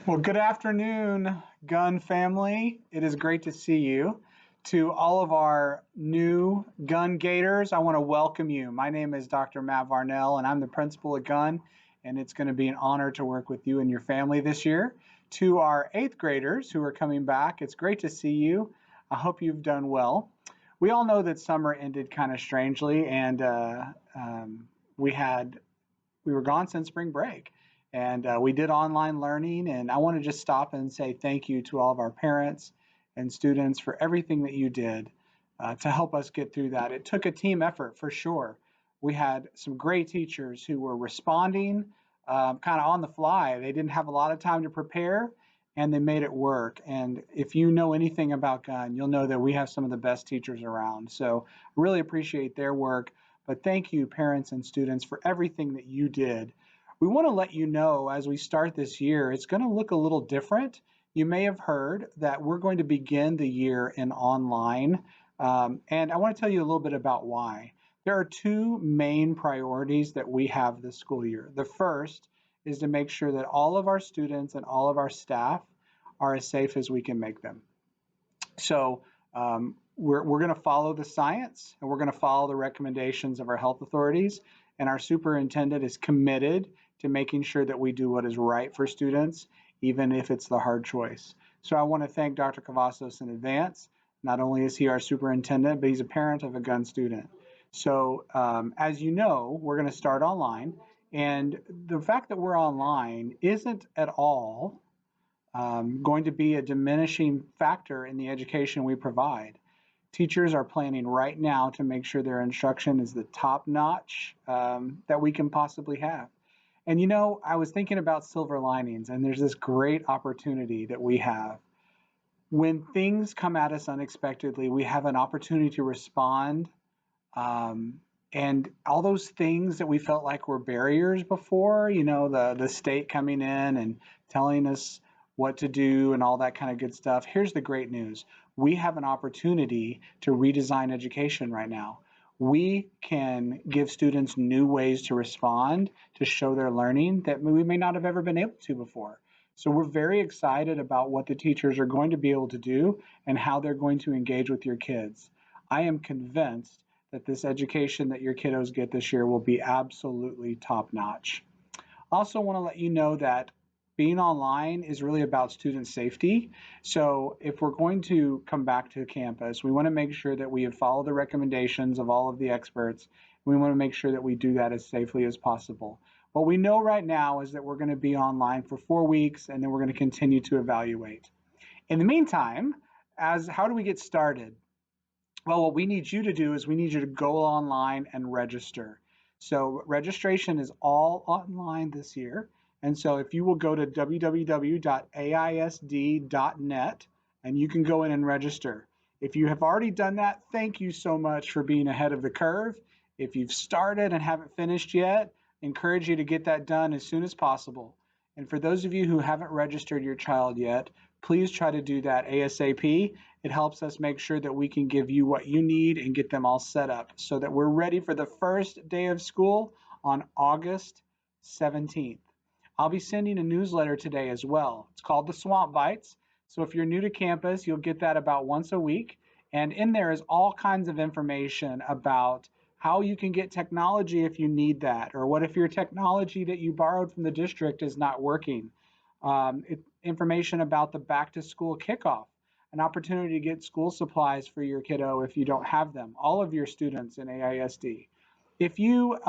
Well, good afternoon, Gun family. It is great to see you. To all of our new Gun Gators, I want to welcome you. My name is Dr. Matt Varnell, and I'm the principal at Gun, and it's going to be an honor to work with you and your family this year. To our eighth graders who are coming back, it's great to see you. I hope you've done well. We all know that summer ended kind of strangely, and we had we were gone since spring break. And we did online learning. And I want to just stop and say thank you to all of our parents and students for everything that you did to help us get through that. It took a team effort for sure. We had some great teachers who were responding kind of on the fly. They didn't have a lot of time to prepare and they made it work. And if you know anything about Gun, you'll know that we have some of the best teachers around. So really appreciate their work. But thank you, parents and students, for everything that you did. We want to let you know as we start this year, it's going to look a little different. You may have heard that we're going to begin the year in online. And I want to tell you a little bit about why. There are two main priorities that we have this school year. The first is to make sure that all of our students and all of our staff are as safe as we can make them. So we're going to follow the science and we're going to follow the recommendations of our health authorities. And our superintendent is committed to making sure that we do what is right for students, even if it's the hard choice. So I want to thank Dr. Cavazos in advance. Not only is he our superintendent, but he's a parent of a Gun student. So as you know, we're going to start online. And the fact that we're online isn't at all going to be a diminishing factor in the education we provide. Teachers are planning right now to make sure their instruction is the top notch that we can possibly have. And you know, I was thinking about silver linings, and there's this great opportunity that we have. When things come at us unexpectedly, we have an opportunity to respond. And all those things that we felt like were barriers before, you know, the state coming in and telling us what to do and all that kind of good stuff. Here's the great news. We have an opportunity to redesign education right now. We can give students new ways to respond, to show their learning that we may not have ever been able to before. So we're very excited about what the teachers are going to be able to do and how they're going to engage with your kids. I am convinced that this education that your kiddos get this year will be absolutely top notch. Also want to let you know that being online is really about student safety. So if we're going to come back to campus, we want to make sure that we have followed the recommendations of all of the experts. We want to make sure that we do that as safely as possible. What we know right now is that we're going to be online for 4 weeks and then we're going to continue to evaluate. In the meantime, as how do we get started? Well, what we need you to do is we need you to go online and register. So registration is all online this year. And so if you will go to www.aisd.net and you can go in and register. If you have already done that, thank you so much for being ahead of the curve. If you've started and haven't finished yet, encourage you to get that done as soon as possible. And for those of you who haven't registered your child yet, please try to do that ASAP. It helps us make sure that we can give you what you need and get them all set up so that we're ready for the first day of school on August 17th. I'll be sending a newsletter today as well. It's called the Swamp Bites. So if you're new to campus, you'll get that about once a week. And in there is all kinds of information about how you can get technology if you need that, or what if your technology that you borrowed from the district is not working. Information about the back to school kickoff, an opportunity to get school supplies for your kiddo if you don't have them, all of your students in AISD. If you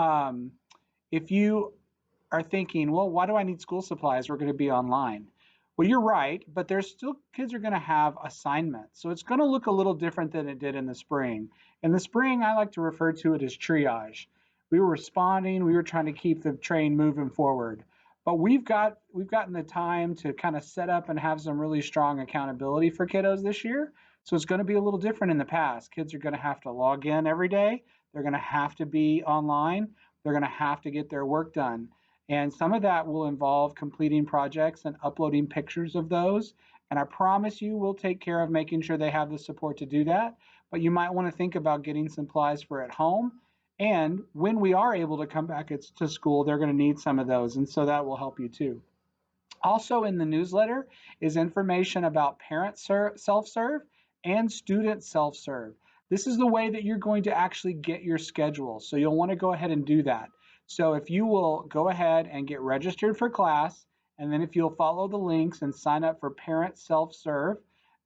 are thinking, well, why do I need school supplies? We're going to be online. Well, you're right, but there's still kids are going to have assignments. So it's going to look a little different than it did in the spring. In the spring, I like to refer to it as triage. We were responding, we were trying to keep the train moving forward. But we've gotten the time to kind of set up and have some really strong accountability for kiddos this year. So it's going to be a little different in the past. Kids are going to have to log in every day. They're going to have to be online. They're going to have to get their work done. And some of that will involve completing projects and uploading pictures of those. And I promise you we'll take care of making sure they have the support to do that. But you might want to think about getting supplies for at home. And when we are able to come back to school, they're going to need some of those. And so that will help you too. Also in the newsletter is information about parent self-serve and student self-serve. This is the way that you're going to actually get your schedule. So you'll want to go ahead and do that. So if you will go ahead and get registered for class, and then if you'll follow the links and sign up for parent self-serve,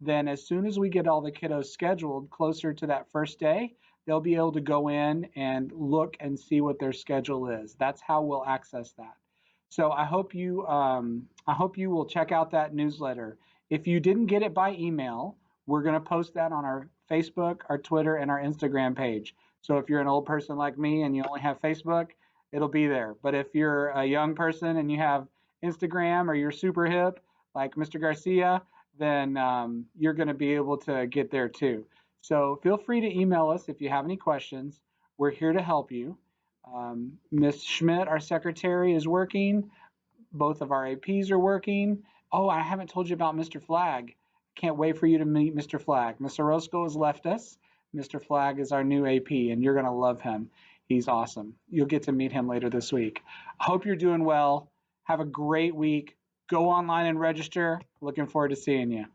then as soon as we get all the kiddos scheduled closer to that first day, they'll be able to go in and look and see what their schedule is. That's how we'll access that. So I hope you will check out that newsletter. If you didn't get it by email, we're going to post that on our Facebook, our Twitter, and our Instagram page. So if you're an old person like me and you only have Facebook, it'll be there. But if you're a young person and you have Instagram or you're super hip like Mr. Garcia, then you're going to be able to get there too. So feel free to email us if you have any questions. We're here to help you. Ms. Schmidt, our secretary, is working. Both of our APs are working. Oh, I haven't told you about Mr. Flagg. Can't wait for you to meet Mr. Flagg. Ms. Orozco has left us. Mr. Flagg is our new AP, and you're going to love him. He's awesome. You'll get to meet him later this week. I hope you're doing well. Have a great week. Go online and register. Looking forward to seeing you.